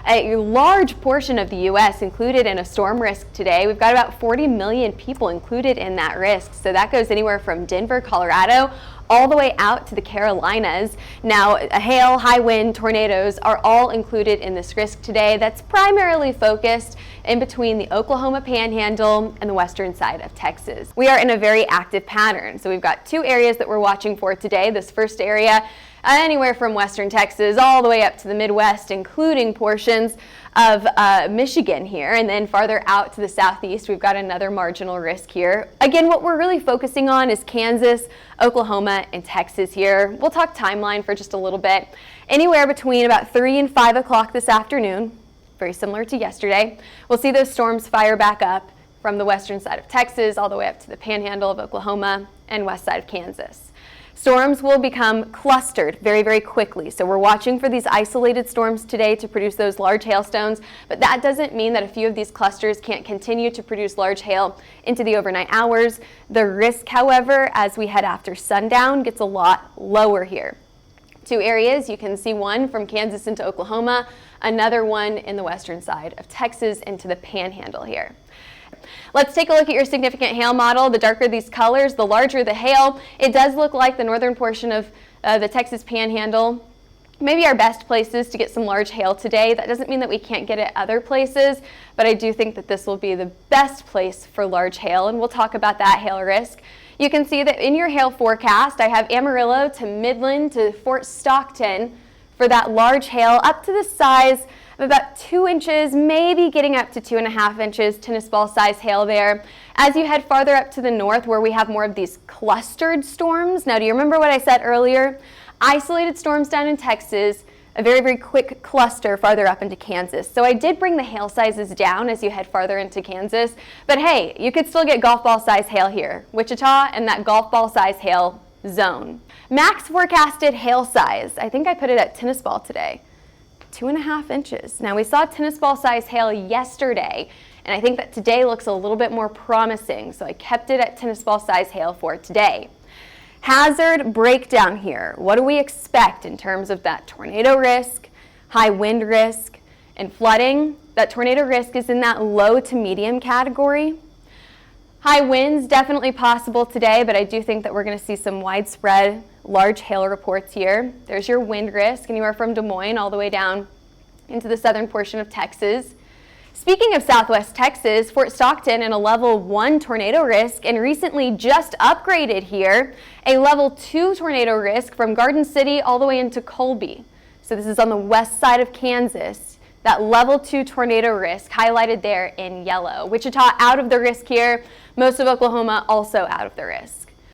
A large portion of the U.S. included in a storm risk today. We've got about 40 million people included in that risk. So that goes anywhere from Denver, Colorado, all the way out to the Carolinas. Now, hail, high wind, tornadoes are all included in this risk today. That's primarily focused in between the Oklahoma Panhandle and the western side of Texas. We are in a very active pattern. So we've got two areas that we're watching for today. This first area, anywhere from western Texas all the way up to the Midwest, including portions of Michigan here, and then farther out to the southeast, we've got another marginal risk here. Again, what we're really focusing on is Kansas, Oklahoma, and Texas here. We'll talk timeline for just a little bit. Anywhere between about 3 and 5 o'clock this afternoon, very similar to yesterday, we'll see those storms fire back up from the western side of Texas all the way up to the Panhandle of Oklahoma and west side of Kansas. Storms will become clustered very, very quickly. So we're watching for these isolated storms today to produce those large hailstones, but that doesn't mean that a few of these clusters can't continue to produce large hail into the overnight hours. The risk, however, as we head after sundown, gets a lot lower here. Two areas, you can see one from Kansas into Oklahoma, another one in the western side of Texas into the Panhandle here. Let's take a look at your significant hail model. The darker these colors, the larger the hail. It does look like the northern portion of the Texas Panhandle, maybe our best places to get some large hail today. That doesn't mean that we can't get it other places, but I do think that this will be the best place for large hail, and we'll talk about that hail risk. You can see that in your hail forecast, I have Amarillo to Midland to Fort Stockton for that large hail up to the size of about 2 inches, maybe getting up to 2.5 inches, tennis ball size hail there. As you head farther up to the north where we have more of these clustered storms. Now, do you remember what I said earlier? Isolated storms down in Texas, a very, very quick cluster farther up into Kansas. So I did bring the hail sizes down as you head farther into Kansas, but hey, you could still get golf ball size hail here. Wichita and that golf ball size hail zone. Max forecasted hail size, I think I put it at tennis ball today. 2.5 inches. Now we saw tennis ball size hail yesterday, and I think that today looks a little bit more promising, so I kept it at tennis ball size hail for today. Hazard breakdown here. What do we expect in terms of that tornado risk, high wind risk, and flooding? That tornado risk is in that low to medium category. High winds definitely possible today, but I do think that we're going to see some widespread large hail reports here. There's your wind risk, anywhere from Des Moines all the way down into the southern portion of Texas. Speaking of southwest Texas, Fort Stockton in a level 1 tornado risk, and recently just upgraded here, a level 2 tornado risk from Garden City all the way into Colby. So this is on the west side of Kansas. That level 2 tornado risk highlighted there in yellow. Wichita out of the risk here. Most of Oklahoma also out of the risk.